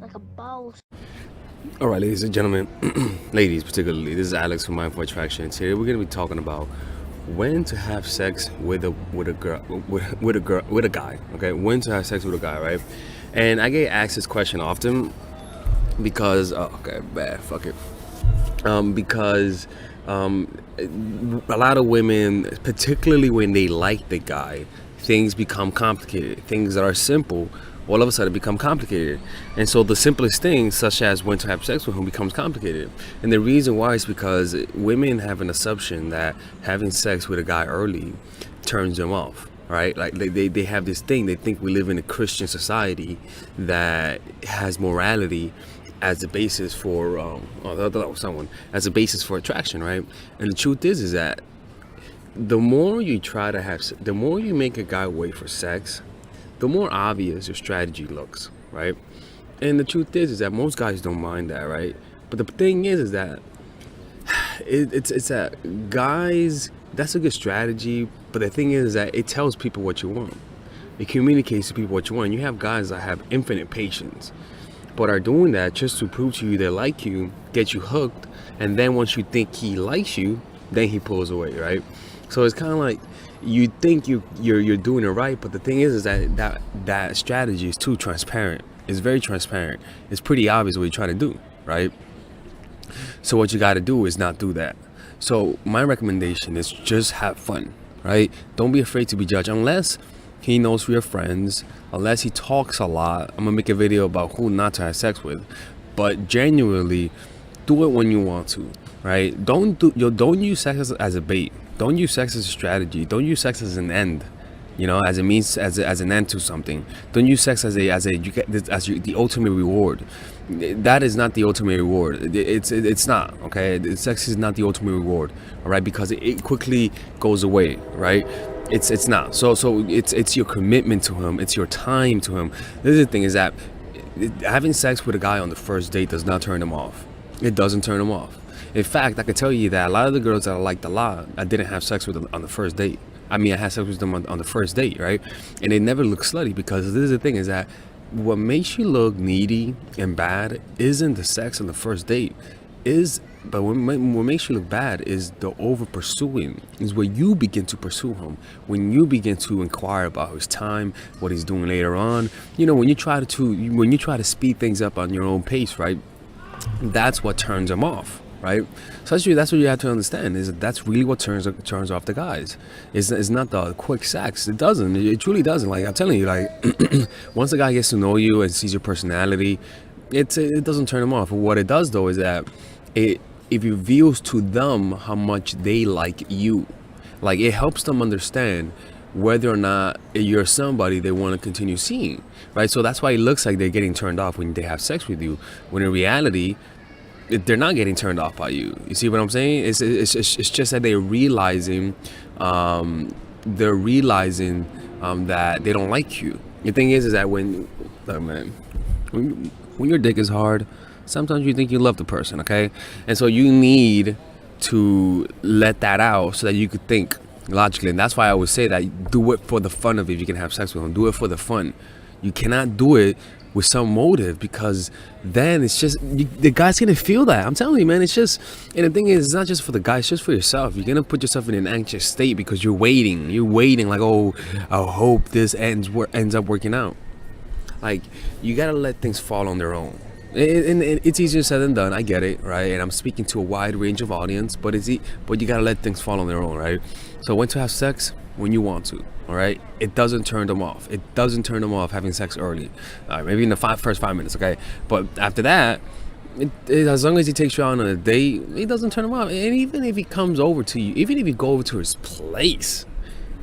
like a boss. All right, ladies and gentlemen, ladies particularly, this is Alex from Mindful Attraction. Today we're gonna be talking about when to have sex with a guy. Okay, when to have sex with a guy, right? And I get asked this question often because fuck it. Because a lot of women, particularly when they like the guy, things become complicated. Things that are simple all of a sudden become complicated. And so the simplest things, such as when to have sex with him, becomes complicated. And the reason why is because women have an assumption that having sex with a guy early turns them off. Right? Like they have this thing. They think we live in a Christian society that has morality as a basis for as a basis for attraction, right? And the truth is that the more you the more you make a guy wait for sex, the more obvious your strategy looks, right? And the truth is that most guys don't mind that, right? But the thing is that it's that guys, that's a good strategy. But the thing is that it tells people what you want. It communicates to people what you want. And you have guys that have infinite patience, but are doing that just to prove to you they like you, get you hooked, and then once you think he likes you, then he pulls away, right? So it's kind of like you think you're doing it right, but the thing is that strategy is too transparent. It's very transparent. It's pretty obvious what you're trying to do, right? So what you got to do is not do that. So my recommendation is just have fun, right? Don't be afraid to be judged unless he knows we're friends, unless he talks a lot. I'm gonna make a video about who not to have sex with, but genuinely do it when you want to, right? Don't use sex as a bait. Don't use sex as a strategy. Don't use sex as an end, as a means, as an end to something. Don't use sex as the ultimate reward. That is not the ultimate reward. It's not, okay? Sex is not the ultimate reward, all right? Because it quickly goes away, right? It's not. So it's your commitment to him. It's your time to him. The other thing is that having sex with a guy on the first date does not turn him off. It doesn't turn him off. In fact, I can tell you that a lot of the girls that I liked a lot, I didn't have sex with them on the first date. I mean, I had sex with them on the first date, right? And they never look slutty, because this is the thing, is that what makes you look needy and bad isn't the sex on the first date. But what makes you look bad is the over pursuing, is where you begin to pursue him, when you begin to inquire about his time, what he's doing later on. When you try to speed things up on your own pace, right? That's what turns him off, right? So that's what you have to understand, is that's really what turns off the guys. It's not the quick sex. It doesn't. It truly doesn't. Like I'm telling you, like once the guy gets to know you and sees your personality, it doesn't turn him off. What it does though is that it reveals to them how much they like you. Like it helps them understand whether or not you're somebody they want to continue seeing, right? So that's why it looks like they're getting turned off when they have sex with you, when in reality they're not getting turned off by you. You see what I'm saying? It's just that they're realizing that they don't like you. The thing is that when your dick is hard, sometimes you think you love the person, okay? And so you need to let that out so that you could think logically. And that's why I always say that do it for the fun of it. If you can have sex with them, do it for the fun. You cannot do it with some motive, because then it's just the guy's gonna feel that. I'm telling you, man. It's just, and the thing is, it's not just for the guy, it's just for yourself. You're gonna put yourself in an anxious state because you're waiting like, oh, I hope this ends up working out. Like, you gotta let things fall on their own. And it's easier said than done. I get it, right? And I'm speaking to a wide range of audience, but but you gotta let things fall on their own, right? So when to have sex? When you want to, all right? It doesn't turn them off. It doesn't turn them off having sex early. Maybe in the first 5 minutes, okay? But after that, as long as he takes you out on a date, it doesn't turn him off. And even if he comes over to you, even if you go over to his place,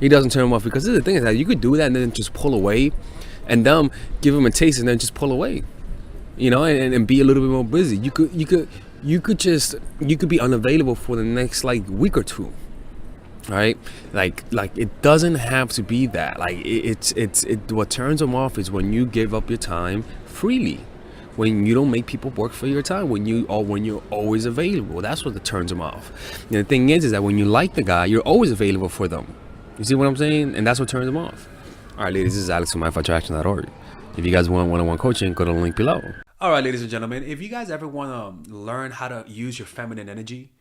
he doesn't turn him off. Because the thing is that you could do that and then just pull away, and give him a taste and then just pull away. And be a little bit more busy. You could be unavailable for the next week or two, right? Like it doesn't have to be that. Like it's what turns them off is when you give up your time freely, when you don't make people work for your time, when you're always available. That's what turns them off. And the thing is that when you like the guy, you're always available for them. You see what I'm saying? And that's what turns them off. All right, ladies, this is Alex from mindfulattraction.org. If you guys want one-on-one coaching, go to the link below. All right, ladies and gentlemen, if you guys ever want to learn how to use your feminine energy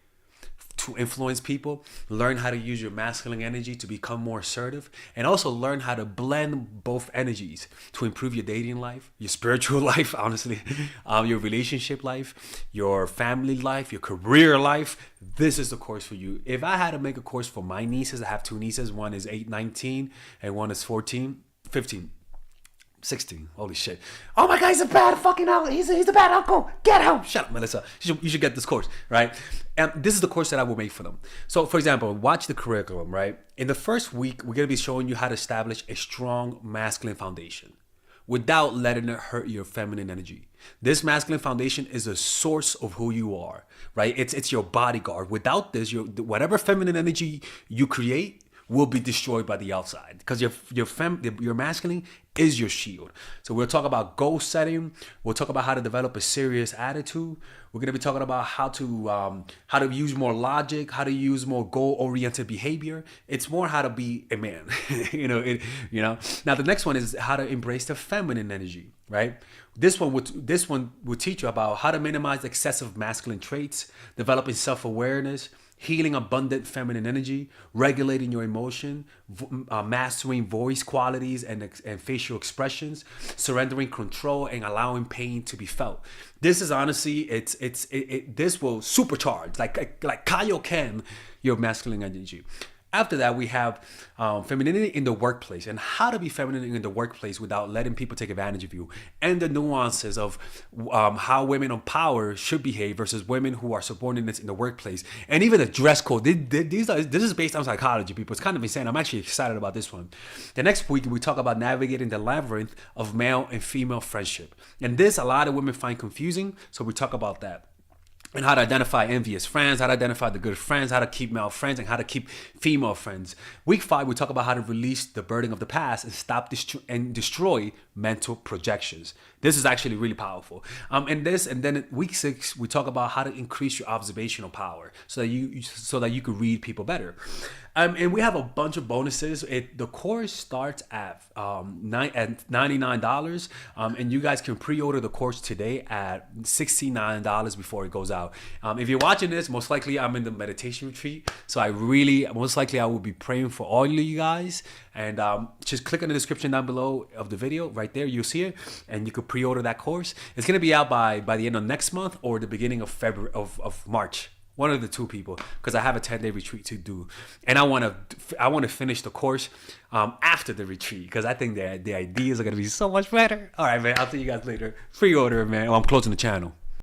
to influence people, learn how to use your masculine energy to become more assertive, and also learn how to blend both energies to improve your dating life, your spiritual life, honestly, your relationship life, your family life, your career life, this is the course for you. If I had to make a course for my nieces, I have two nieces, one is 8, 19, and one is 14, 15. 16. Holy shit. Oh my God, he's a bad fucking uncle. He's a bad uncle. Get him. Shut up, Melissa. You should get this course, right? And this is the course that I will make for them. So, for example, watch the curriculum, right? In the first week, we're going to be showing you how to establish a strong masculine foundation without letting it hurt your feminine energy. This masculine foundation is a source of who you are, right? It's your bodyguard. Without this, whatever feminine energy you create will be destroyed by the outside, because your masculine is your shield. So we'll talk about goal setting. We'll talk about how to develop a serious attitude. We're gonna be talking about how to use more logic, how to use more goal-oriented behavior. It's more how to be a man, Now the next one is how to embrace the feminine energy, right? This one will teach you about how to minimize excessive masculine traits, developing self-awareness, healing abundant feminine energy, regulating your emotion, mastering voice qualities and facial expressions, surrendering control, and allowing pain to be felt. This is honestly, this will supercharge, like Kaioken, your masculine energy. After that, we have femininity in the workplace and how to be feminine in the workplace without letting people take advantage of you, and the nuances of how women on power should behave versus women who are subordinates in the workplace, and even the dress code. This is based on psychology, people. It's kind of insane. I'm actually excited about this one. The next week, we talk about navigating the labyrinth of male and female friendship. And this, a lot of women find confusing, so we talk about that. And how to identify envious friends, how to identify the good friends, how to keep male friends, and how to keep female friends. Week 5, we talk about how to release the burden of the past and stop and destroy mental projections. This is actually really powerful. And then week 6, we talk about how to increase your observational power so that you could read people better. And we have a bunch of bonuses. The course starts at $99, and you guys can pre-order the course today at $69 before it goes out. If you're watching this, most likely I'm in the meditation retreat, so I will be praying for all of you guys. And just click on the description down below of the video. Right there, you'll see it, and you could pre-order that course. It's gonna be out by the end of next month or the beginning of February of March. One of the two, people, because I have a 10-day retreat to do, and I want to finish the course after the retreat, because I think the ideas are gonna be so much better. All right, man. I'll see you guys later. Pre-order, man. I'm closing the channel.